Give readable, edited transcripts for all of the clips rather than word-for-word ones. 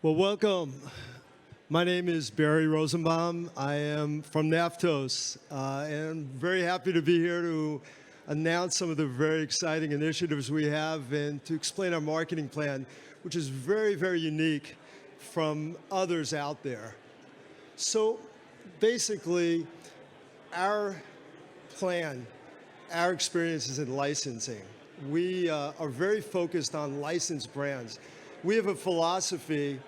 Well, welcome. My name is Barry Rosenbaum. I am from Naftos, and I'm very happy to be here to announce some of the very exciting initiatives we have and to explain our marketing plan, which is very, very unique from others out there. So basically, our plan, our experience is in licensing. We are very focused on licensed brands. We have a philosophy,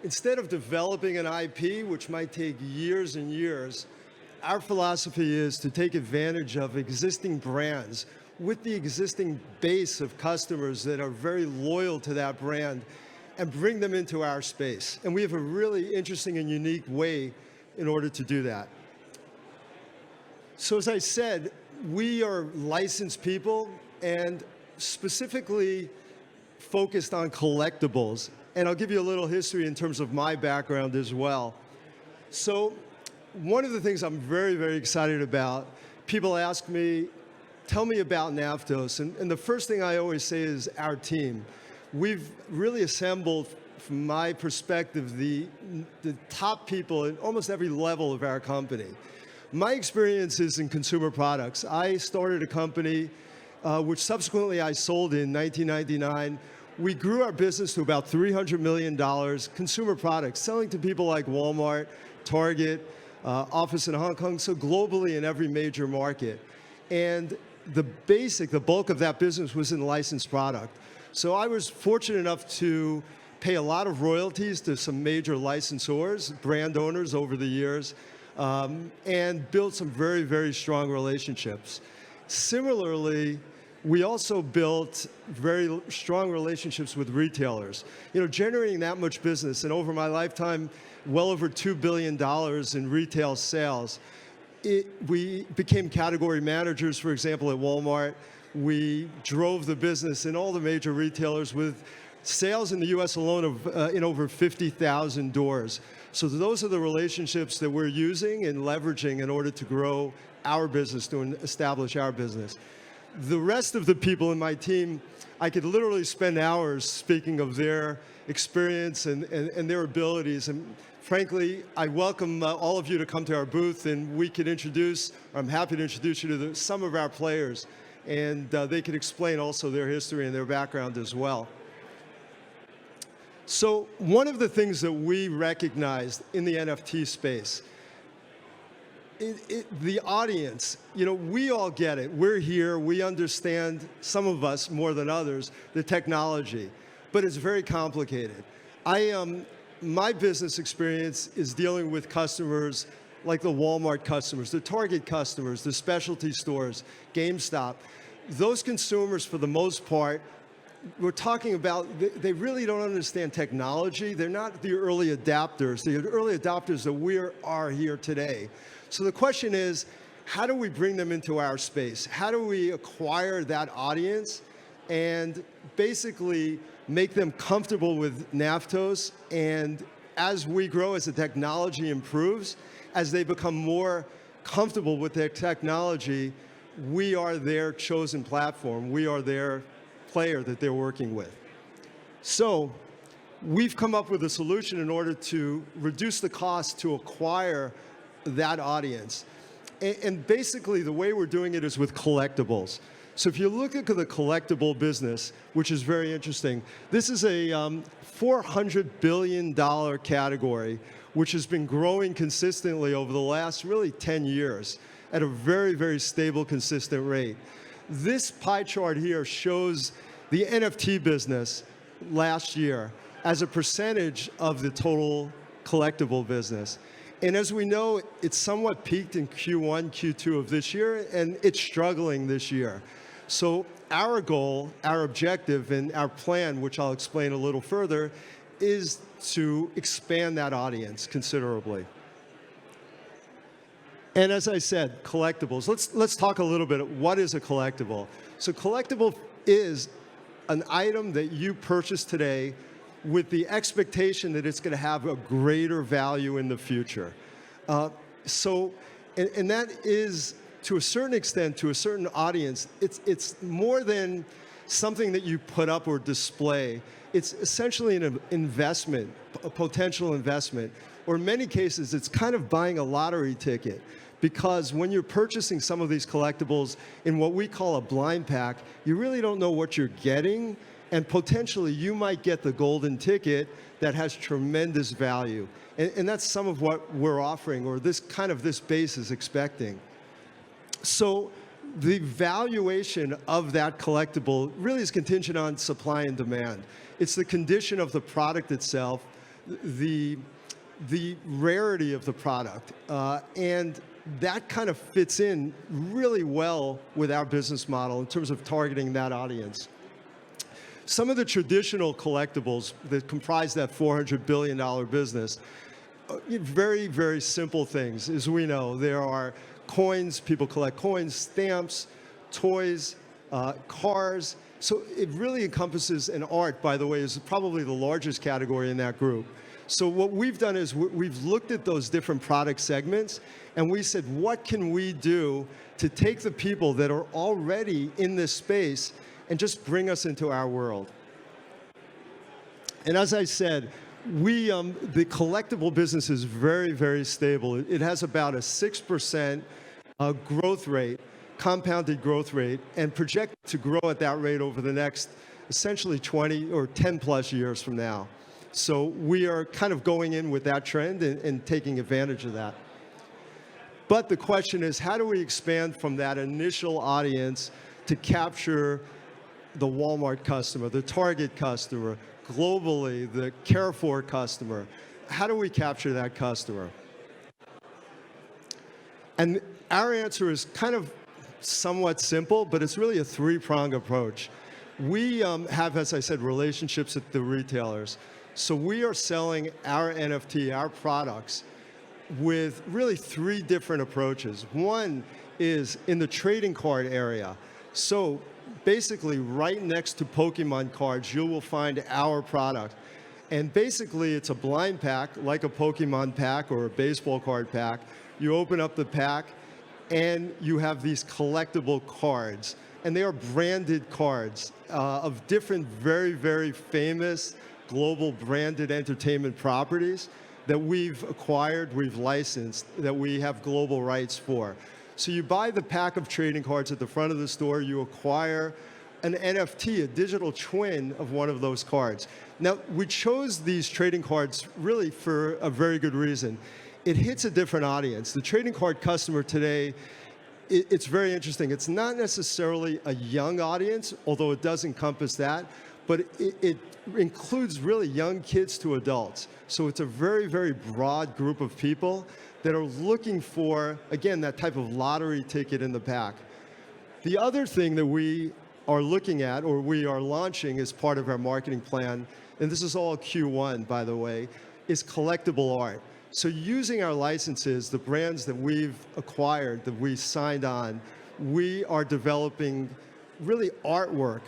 instead of developing an IP, which might take years and years, our philosophy is to take advantage of existing brands with the existing base of customers that are very loyal to that brand and bring them into our space. And we have a really interesting and unique way in order to do that. So as I said, we are licensed people and specifically focused on collectibles. And I'll give you a little history in terms of my background as well. So one of the things I'm very, very excited about, people ask me, tell me about Naftos. And the first thing I always say is our team. We've really assembled, from my perspective, the top people at almost every level of our company. My experience is in consumer products. I started a company which subsequently I sold in 1999. We grew our business to about $300 million, consumer products, selling to people like Walmart, Target, office in Hong Kong, so globally in every major market. And the bulk of that business was in licensed product. So I was fortunate enough to pay a lot of royalties to some major licensors, brand owners over the years, and build some very, very strong relationships. Similarly, we also built very strong relationships with retailers. Generating that much business, and over my lifetime, well over $2 billion in retail sales. We became category managers, for example, at Walmart. We drove the business in all the major retailers with sales in the US alone of in over 50,000 doors. So those are the relationships that we're using and leveraging in order to grow our business, to establish our business. The rest of the people in my team, I could literally spend hours speaking of their experience and their abilities. And frankly, I welcome all of you to come to our booth, and we could I'm happy to introduce you to some of our players, and they could explain also their history and their background as well. So one of the things that we recognized in the NFT space, the audience, we all get it. We're here, we understand, some of us more than others, the technology, but it's very complicated. My business experience is dealing with customers like the Walmart customers, the Target customers, the specialty stores, GameStop. Those consumers, for the most part, we're talking about, they really don't understand technology. They're not the early adopters. The early adopters that we are here today. So the question is, how do we bring them into our space? How do we acquire that audience and basically make them comfortable with Naftos? And as we grow, as the technology improves, as they become more comfortable with their technology, we are their chosen platform. We are their player that they're working with. So we've come up with a solution in order to reduce the cost to acquire that audience. And basically, the way we're doing it is with collectibles. So if you look at the collectible business, which is very interesting, this is a $400 billion category, which has been growing consistently over the last really 10 years at a very, very stable, consistent rate. This pie chart here shows the NFT business last year as a percentage of the total collectible business. And as we know, it's somewhat peaked in Q1, Q2 of this year, and it's struggling this year. So our goal, our objective, and our plan, which I'll explain a little further, is to expand that audience considerably. And as I said, collectibles. Let's talk a little bit. What is a collectible? So collectible is an item that you purchase today with the expectation that it's going to have a greater value in the future. And that is, to a certain extent, to a certain audience, it's more than something that you put up or display. it's essentially an investment, a potential investment, or in many cases, it's kind of buying a lottery ticket. Because when you're purchasing some of these collectibles in what we call a blind pack, you really don't know what you're getting, and potentially you might get the golden ticket that has tremendous value. And that's some of what we're offering, or this base is expecting. So the valuation of that collectible really is contingent on supply and demand. It's the condition of the product itself, the rarity of the product, and that kind of fits in really well with our business model in terms of targeting that audience. Some of the traditional collectibles that comprise that $400 billion business, very, very simple things. As we know, there are coins, people collect coins, stamps, toys, cars. So it really encompasses, and art, by the way, is probably the largest category in that group. So what we've done is we've looked at those different product segments, and we said, what can we do to take the people that are already in this space and just bring us into our world? And as I said, the collectible business is very, very stable. It has about a 6% growth rate, compounded growth rate, and projected to grow at that rate over the next essentially 20 or 10 plus years from now. So we are kind of going in with that trend and taking advantage of that. But the question is, how do we expand from that initial audience to capture the Walmart customer, the Target customer, globally, the Carrefour customer? How do we capture that customer? And our answer is kind of somewhat simple, but it's really a three-pronged approach. We have, as I said, relationships with the retailers. So we are selling our NFT, our products, with really three different approaches. One is in the trading card area. So basically, right next to Pokemon cards, you will find our product. And basically, it's a blind pack, like a Pokemon pack or a baseball card pack. You open up the pack, and you have these collectible cards. And they are branded cards of different very, very famous global branded entertainment properties that we've acquired, we've licensed, that we have global rights for. So you buy the pack of trading cards at the front of the store, you acquire an NFT, a digital twin of one of those cards. Now, we chose these trading cards really for a very good reason. It hits a different audience. The trading card customer today, it's very interesting. It's not necessarily a young audience, although it does encompass that, but it includes really young kids to adults. So it's a very, very broad group of people that are looking for, again, that type of lottery ticket in the pack. The other thing that we are looking at, or we are launching as part of our marketing plan, and this is all Q1, by the way, is collectible art. So using our licenses, the brands that we've acquired, that we signed on, we are developing really artwork,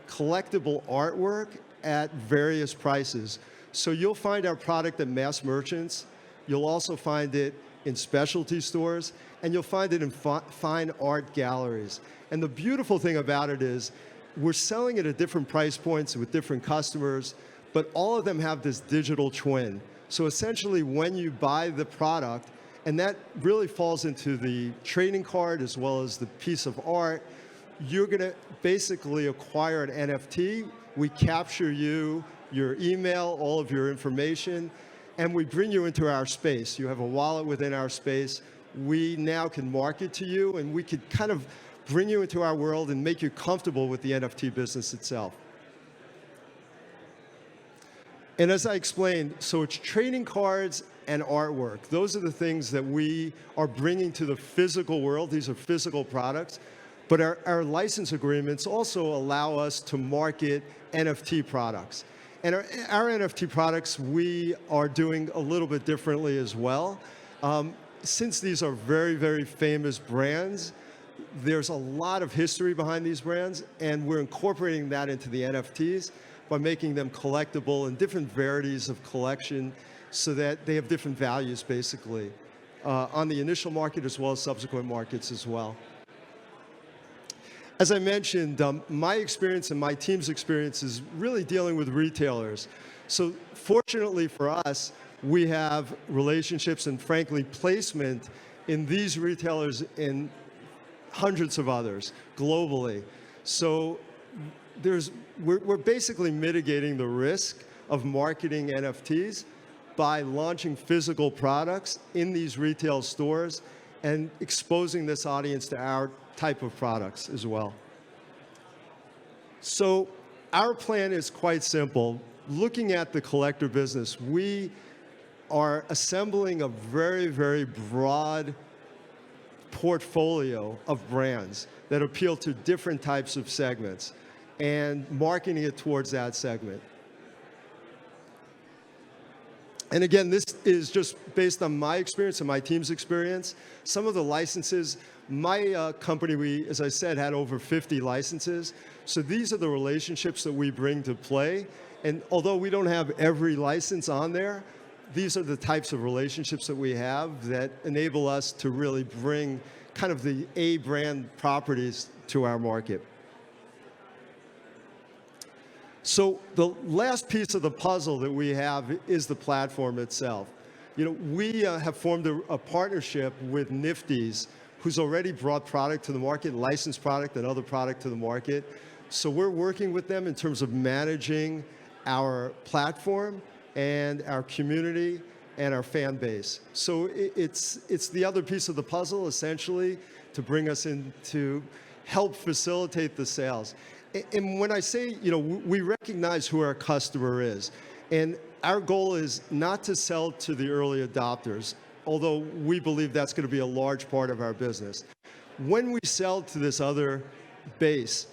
collectible artwork at various prices. So you'll find our product at mass merchants. You'll also find it in specialty stores, and you'll find it in fine art galleries. And the beautiful thing about it is we're selling it at different price points with different customers, but all of them have this digital twin. So essentially, when you buy the product, and that really falls into the trading card as well as the piece of art, you're going to basically acquire an NFT. We capture you, your email, all of your information, and we bring you into our space. You have a wallet within our space. We now can market to you, and we could kind of bring you into our world and make you comfortable with the NFT business itself. And as I explained, so it's trading cards and artwork. Those are the things that we are bringing to the physical world. These are physical products. But our license agreements also allow us to market NFT products. And our NFT products, we are doing a little bit differently as well. Since these are very, very famous brands, there's a lot of history behind these brands, and we're incorporating that into the NFTs by making them collectible in different varieties of collection so that they have different values, basically, on the initial market as well as subsequent markets as well. as I mentioned, my experience and my team's experience is really dealing with retailers. So fortunately for us, we have relationships and frankly placement in these retailers and hundreds of others globally. So we're basically mitigating the risk of marketing NFTs by launching physical products in these retail stores and exposing this audience to our type of products as well. So our plan is quite simple. Looking at the collector business, we are assembling a very, very broad portfolio of brands that appeal to different types of segments and marketing it towards that segment. And again, this is just based on my experience and my team's experience. Some of the licenses, my company, we, as I said, had over 50 licenses. So these are the relationships that we bring to play. And although we don't have every license on there, these are the types of relationships that we have that enable us to really bring kind of the A brand properties to our market. So the last piece of the puzzle that we have is the platform itself. You know, we have formed a partnership with Naftos, who's already brought product to the market, licensed product and other product to the market. So we're working with them in terms of managing our platform and our community and our fan base. So it's the other piece of the puzzle, essentially, to bring us in to help facilitate the sales. And when I say, you know, we recognize who our customer is. And our goal is not to sell to the early adopters, although we believe that's going to be a large part of our business. When we sell to this other base,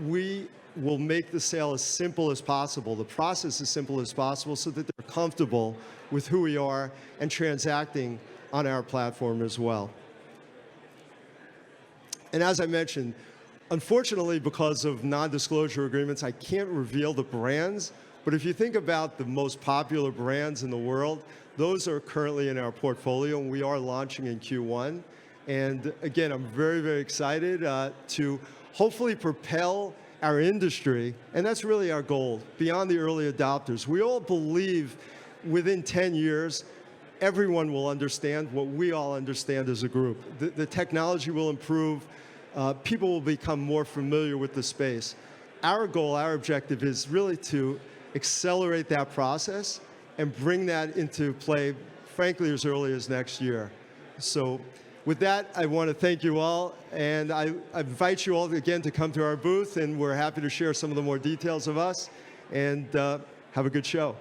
we will make the sale as simple as possible, the process as simple as possible, so that they're comfortable with who we are and transacting on our platform as well. And as I mentioned, unfortunately, because of non-disclosure agreements, I can't reveal the brands, but if you think about the most popular brands in the world, those are currently in our portfolio, and we are launching in Q1. And again, I'm very, very excited to hopefully propel our industry, and that's really our goal, beyond the early adopters. We all believe within 10 years, everyone will understand what we all understand as a group. The technology will improve. People will become more familiar with the space. Our goal, our objective is really to accelerate that process and bring that into play, frankly, as early as next year. So with that, I want to thank you all, and I invite you all again to come to our booth, and we're happy to share some of the more details of us, and have a good show.